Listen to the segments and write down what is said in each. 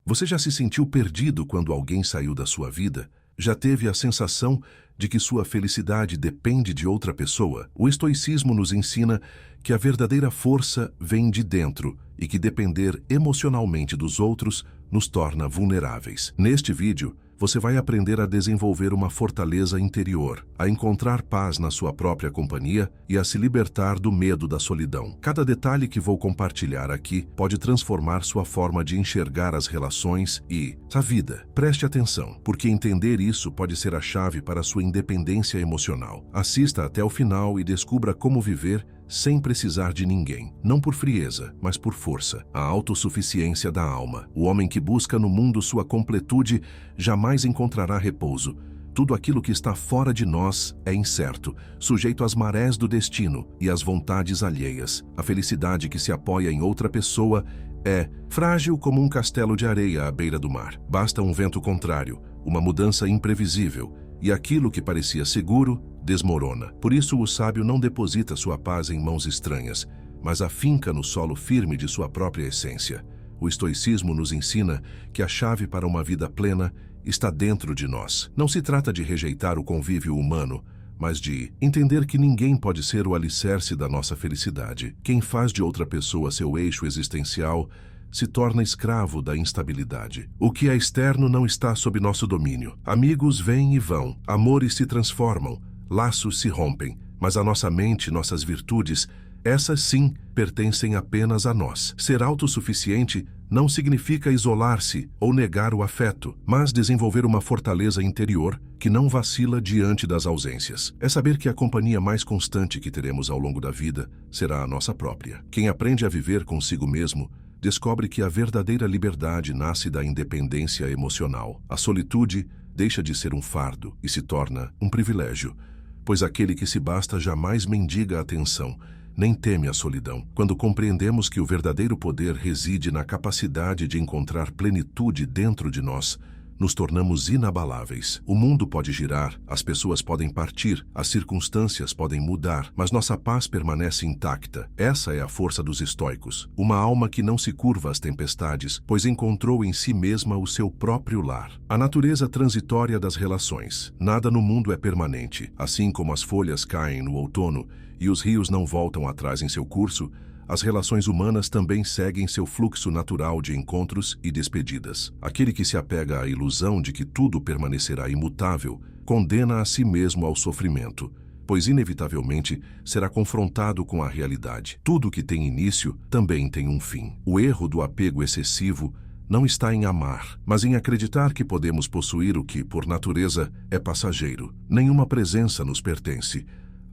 Você já se sentiu perdido quando alguém saiu da sua vida? Já teve a sensação de que sua felicidade depende de outra pessoa? O estoicismo nos ensina que a verdadeira força vem de dentro e que depender emocionalmente dos outros nos torna vulneráveis. Neste vídeo, você vai aprender a desenvolver uma fortaleza interior, a encontrar paz na sua própria companhia e a se libertar do medo da solidão. Cada detalhe que vou compartilhar aqui pode transformar sua forma de enxergar as relações e a vida. Preste atenção, porque entender isso pode ser a chave para a sua independência emocional. Assista até o final e descubra como viver sem precisar de ninguém, não por frieza, mas por força. A autossuficiência da alma. O homem que busca no mundo sua completude jamais encontrará repouso. Tudo aquilo que está fora de nós é incerto, sujeito às marés do destino e às vontades alheias. A felicidade que se apoia em outra pessoa é frágil como um castelo de areia à beira do mar. Basta um vento contrário, uma mudança imprevisível, e aquilo que parecia seguro desmorona. Por isso o sábio não deposita sua paz em mãos estranhas, mas a finca no solo firme de sua própria essência. O estoicismo nos ensina que a chave para uma vida plena está dentro de nós. Não se trata de rejeitar o convívio humano, mas de entender que ninguém pode ser o alicerce da nossa felicidade. Quem faz de outra pessoa seu eixo existencial se torna escravo da instabilidade. O que é externo não está sob nosso domínio. Amigos vêm e vão, amores se transformam, laços se rompem, mas a nossa mente, nossas virtudes, essas sim, pertencem apenas a nós. Ser autossuficiente não significa isolar-se ou negar o afeto, mas desenvolver uma fortaleza interior que não vacila diante das ausências. É saber que a companhia mais constante que teremos ao longo da vida será a nossa própria. Quem aprende a viver consigo mesmo descobre que a verdadeira liberdade nasce da independência emocional. A solitude deixa de ser um fardo e se torna um privilégio, pois aquele que se basta jamais mendiga a atenção, nem teme a solidão. Quando compreendemos que o verdadeiro poder reside na capacidade de encontrar plenitude dentro de nós, nos tornamos inabaláveis. O mundo pode girar, as pessoas podem partir, as circunstâncias podem mudar, mas nossa paz permanece intacta. Essa é a força dos estoicos. Uma alma que não se curva às tempestades, pois encontrou em si mesma o seu próprio lar. A natureza transitória das relações. Nada no mundo é permanente. Assim como as folhas caem no outono e os rios não voltam atrás em seu curso, as relações humanas também seguem seu fluxo natural de encontros e despedidas. Aquele que se apega à ilusão de que tudo permanecerá imutável, condena a si mesmo ao sofrimento, pois inevitavelmente será confrontado com a realidade. Tudo que tem início também tem um fim. O erro do apego excessivo não está em amar, mas em acreditar que podemos possuir o que, por natureza, é passageiro. Nenhuma presença nos pertence,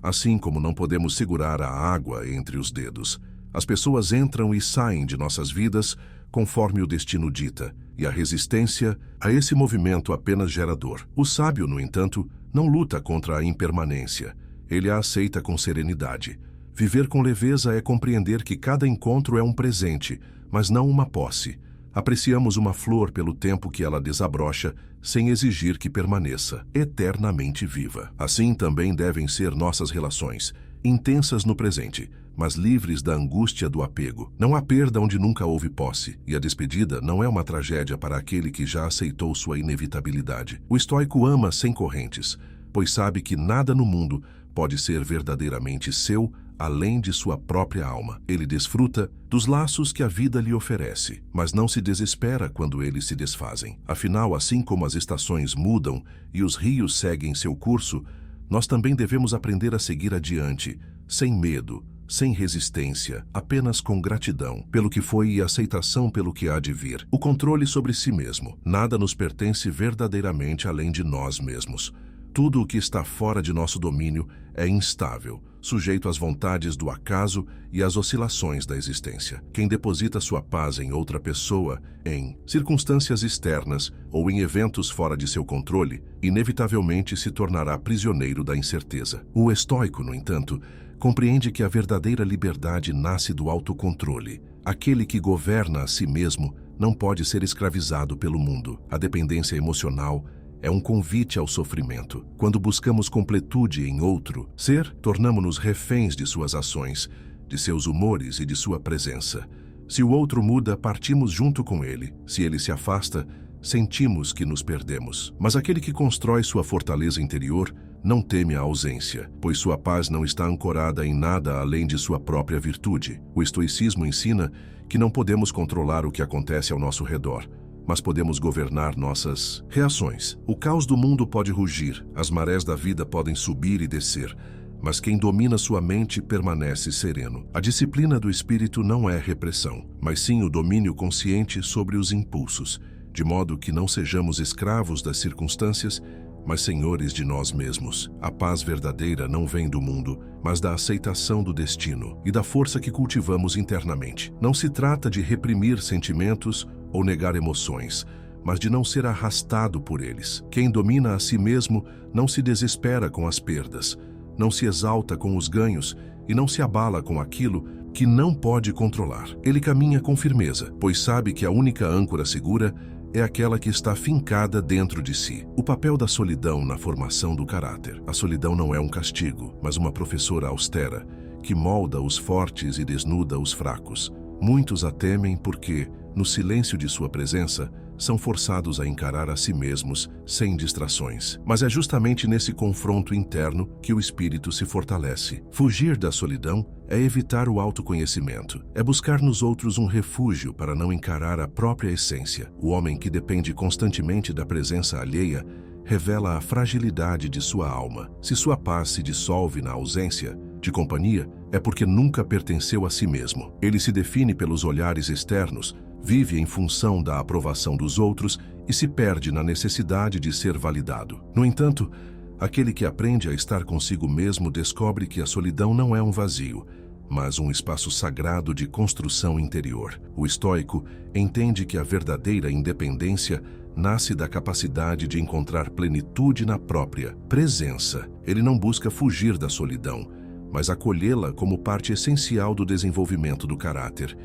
assim como não podemos segurar a água entre os dedos. As pessoas entram e saem de nossas vidas conforme o destino dita, e a resistência a esse movimento apenas gera dor. O sábio, no entanto, não luta contra a impermanência. Ele a aceita com serenidade. Viver com leveza é compreender que cada encontro é um presente, mas não uma posse. Apreciamos uma flor pelo tempo que ela desabrocha, sem exigir que permaneça eternamente viva. Assim também devem ser nossas relações, intensas no presente, mas livres da angústia do apego. Não há perda onde nunca houve posse, e a despedida não é uma tragédia para aquele que já aceitou sua inevitabilidade. O estoico ama sem correntes, pois sabe que nada no mundo pode ser verdadeiramente seu além de sua própria alma. Ele desfruta dos laços que a vida lhe oferece, mas não se desespera quando eles se desfazem. Afinal, assim como as estações mudam e os rios seguem seu curso, nós também devemos aprender a seguir adiante, sem medo, sem resistência, apenas com gratidão pelo que foi e aceitação pelo que há de vir. O controle sobre si mesmo. Nada nos pertence verdadeiramente além de nós mesmos. Tudo o que está fora de nosso domínio é instável, sujeito às vontades do acaso e às oscilações da existência. Quem deposita sua paz em outra pessoa, em circunstâncias externas ou em eventos fora de seu controle, inevitavelmente se tornará prisioneiro da incerteza. O estoico, no entanto, compreende que a verdadeira liberdade nasce do autocontrole. Aquele que governa a si mesmo não pode ser escravizado pelo mundo. A dependência emocional é um convite ao sofrimento. Quando buscamos completude em outro ser, tornamo-nos reféns de suas ações, de seus humores e de sua presença. Se o outro muda, partimos junto com ele. Se ele se afasta, sentimos que nos perdemos. Mas aquele que constrói sua fortaleza interior não teme a ausência, pois sua paz não está ancorada em nada além de sua própria virtude. O estoicismo ensina que não podemos controlar o que acontece ao nosso redor, mas podemos governar nossas reações. O caos do mundo pode rugir, as marés da vida podem subir e descer, mas quem domina sua mente permanece sereno. A disciplina do espírito não é repressão, mas sim o domínio consciente sobre os impulsos, de modo que não sejamos escravos das circunstâncias, mas senhores de nós mesmos. A paz verdadeira não vem do mundo, mas da aceitação do destino e da força que cultivamos internamente. Não se trata de reprimir sentimentos ou negar emoções, mas de não ser arrastado por eles. Quem domina a si mesmo não se desespera com as perdas, não se exalta com os ganhos e não se abala com aquilo que não pode controlar. Ele caminha com firmeza, pois sabe que a única âncora segura é aquela que está fincada dentro de si. O papel da solidão na formação do caráter. A solidão não é um castigo, mas uma professora austera, que molda os fortes e desnuda os fracos. Muitos a temem porque, no silêncio de sua presença, são forçados a encarar a si mesmos sem distrações. Mas é justamente nesse confronto interno que o espírito se fortalece. Fugir da solidão é evitar o autoconhecimento, é buscar nos outros um refúgio para não encarar a própria essência. O homem que depende constantemente da presença alheia revela a fragilidade de sua alma. Se sua paz se dissolve na ausência de companhia, é porque nunca pertenceu a si mesmo. Ele se define pelos olhares externos, vive em função da aprovação dos outros e se perde na necessidade de ser validado. No entanto, aquele que aprende a estar consigo mesmo descobre que a solidão não é um vazio, mas um espaço sagrado de construção interior. O estoico entende que a verdadeira independência nasce da capacidade de encontrar plenitude na própria presença. Ele não busca fugir da solidão, mas acolhê-la como parte essencial do desenvolvimento do caráter.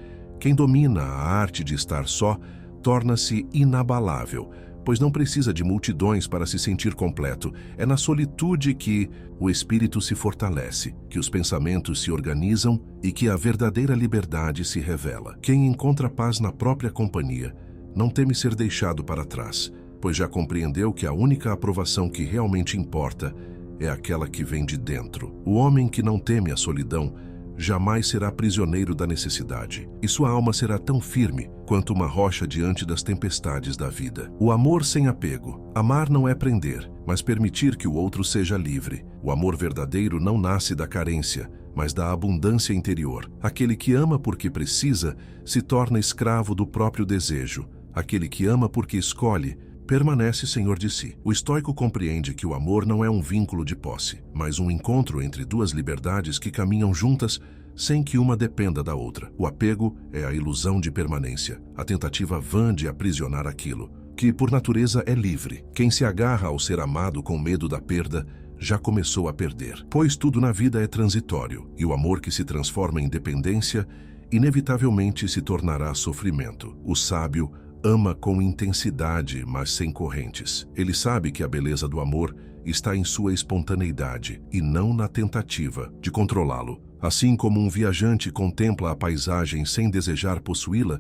Quem domina a arte de estar só torna-se inabalável, pois não precisa de multidões para se sentir completo. É na solitude que o espírito se fortalece, que os pensamentos se organizam e que a verdadeira liberdade se revela. Quem encontra paz na própria companhia não teme ser deixado para trás, pois já compreendeu que a única aprovação que realmente importa é aquela que vem de dentro. O homem que não teme a solidão jamais será prisioneiro da necessidade, e sua alma será tão firme quanto uma rocha diante das tempestades da vida. O amor sem apego. Amar não é prender, mas permitir que o outro seja livre. O amor verdadeiro não nasce da carência, mas da abundância interior. Aquele que ama porque precisa se torna escravo do próprio desejo. Aquele que ama porque escolhe permanece senhor de si. O estoico compreende que o amor não é um vínculo de posse, mas um encontro entre duas liberdades que caminham juntas sem que uma dependa da outra. O apego é a ilusão de permanência, a tentativa vã de aprisionar aquilo, que por natureza é livre. Quem se agarra ao ser amado com medo da perda, já começou a perder. Pois tudo na vida é transitório, e o amor que se transforma em dependência, inevitavelmente se tornará sofrimento. O sábio ama com intensidade, mas sem correntes. Ele sabe que a beleza do amor está em sua espontaneidade e não na tentativa de controlá-lo. Assim como um viajante contempla a paisagem sem desejar possuí-la,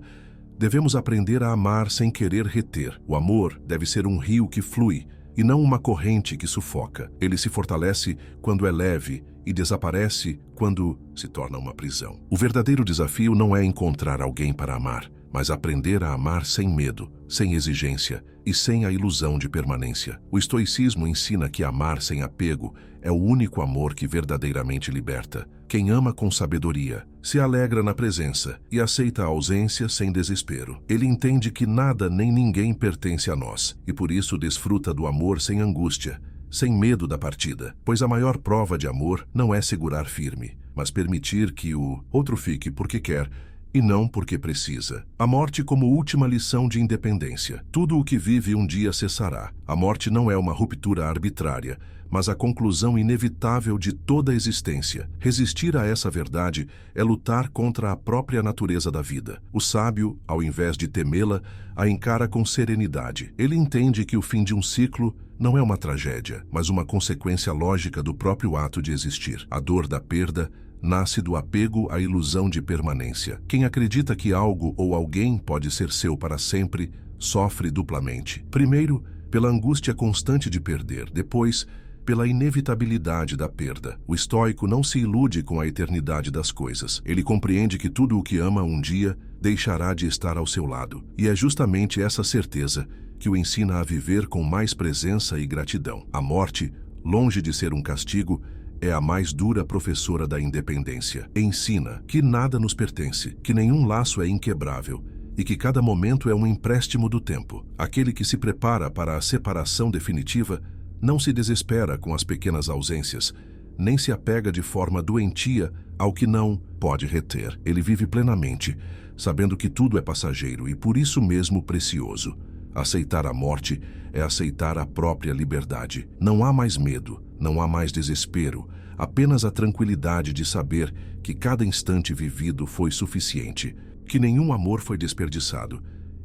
devemos aprender a amar sem querer reter. O amor deve ser um rio que flui e não uma corrente que sufoca. Ele se fortalece quando é leve e desaparece quando se torna uma prisão. O verdadeiro desafio não é encontrar alguém para amar, mas aprender a amar sem medo, sem exigência e sem a ilusão de permanência. O estoicismo ensina que amar sem apego é o único amor que verdadeiramente liberta. Quem ama com sabedoria se alegra na presença e aceita a ausência sem desespero. Ele entende que nada nem ninguém pertence a nós e por isso desfruta do amor sem angústia, sem medo da partida, pois a maior prova de amor não é segurar firme, mas permitir que o outro fique porque quer e não porque precisa. A morte como última lição de independência. Tudo o que vive um dia cessará. A morte não é uma ruptura arbitrária, mas a conclusão inevitável de toda a existência. Resistir a essa verdade é lutar contra a própria natureza da vida. O sábio, ao invés de temê-la, a encara com serenidade. Ele entende que o fim de um ciclo não é uma tragédia, mas uma consequência lógica do próprio ato de existir. A dor da perda nasce do apego à ilusão de permanência. Quem acredita que algo ou alguém pode ser seu para sempre, sofre duplamente. Primeiro, pela angústia constante de perder. Depois, pela inevitabilidade da perda. O estoico não se ilude com a eternidade das coisas. Ele compreende que tudo o que ama um dia deixará de estar ao seu lado. E é justamente essa certeza que o ensina a viver com mais presença e gratidão. A morte, longe de ser um castigo, é a mais dura professora da independência. Ensina que nada nos pertence, que nenhum laço é inquebrável e que cada momento é um empréstimo do tempo. Aquele que se prepara para a separação definitiva não se desespera com as pequenas ausências, nem se apega de forma doentia ao que não pode reter. Ele vive plenamente, sabendo que tudo é passageiro e por isso mesmo precioso. Aceitar a morte é aceitar a própria liberdade. Não há mais medo, não há mais desespero, apenas a tranquilidade de saber que cada instante vivido foi suficiente, que nenhum amor foi desperdiçado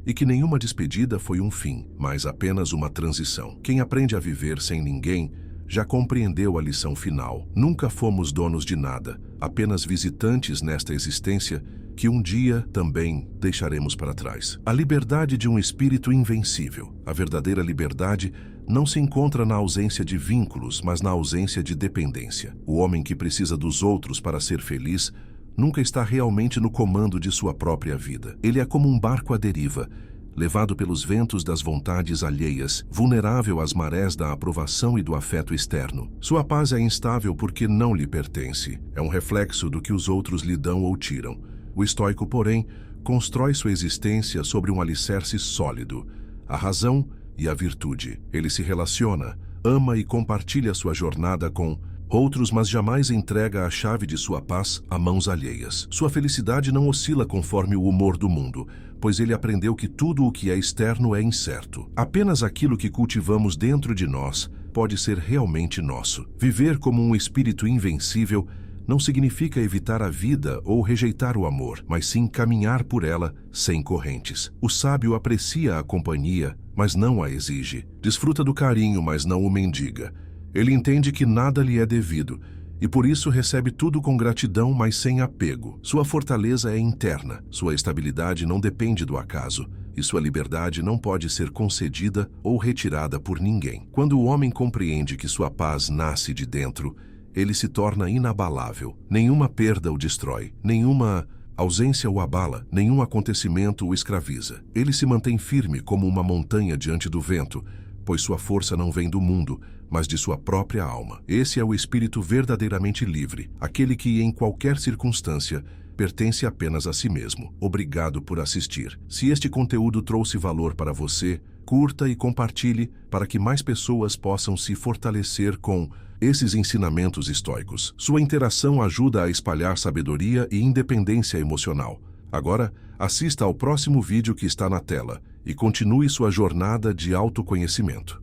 e que nenhuma despedida foi um fim, mas apenas uma transição. Quem aprende a viver sem ninguém já compreendeu a lição final. Nunca fomos donos de nada, apenas visitantes nesta existência que um dia também deixaremos para trás. A liberdade de um espírito invencível. A verdadeira liberdade não se encontra na ausência de vínculos, mas na ausência de dependência. O homem que precisa dos outros para ser feliz nunca está realmente no comando de sua própria vida. Ele é como um barco à deriva, levado pelos ventos das vontades alheias, vulnerável às marés da aprovação e do afeto externo. Sua paz é instável porque não lhe pertence. É um reflexo do que os outros lhe dão ou tiram. O estoico, porém, constrói sua existência sobre um alicerce sólido, a razão e a virtude. Ele se relaciona, ama e compartilha sua jornada com outros, mas jamais entrega a chave de sua paz a mãos alheias. Sua felicidade não oscila conforme o humor do mundo, pois ele aprendeu que tudo o que é externo é incerto. Apenas aquilo que cultivamos dentro de nós pode ser realmente nosso. Viver como um espírito invencível não significa evitar a vida ou rejeitar o amor, mas sim caminhar por ela sem correntes. O sábio aprecia a companhia, mas não a exige. Desfruta do carinho, mas não o mendiga. Ele entende que nada lhe é devido e por isso recebe tudo com gratidão, mas sem apego. Sua fortaleza é interna, sua estabilidade não depende do acaso e sua liberdade não pode ser concedida ou retirada por ninguém. Quando o homem compreende que sua paz nasce de dentro, ele se torna inabalável. Nenhuma perda o destrói, nenhuma ausência o abala, nenhum acontecimento o escraviza. Ele se mantém firme como uma montanha diante do vento, pois sua força não vem do mundo, mas de sua própria alma. Esse é o espírito verdadeiramente livre, aquele que, em qualquer circunstância, pertence apenas a si mesmo. Obrigado por assistir. Se este conteúdo trouxe valor para você, curta e compartilhe para que mais pessoas possam se fortalecer com esses ensinamentos estoicos. Sua interação ajuda a espalhar sabedoria e independência emocional. Agora, assista ao próximo vídeo que está na tela e continue sua jornada de autoconhecimento.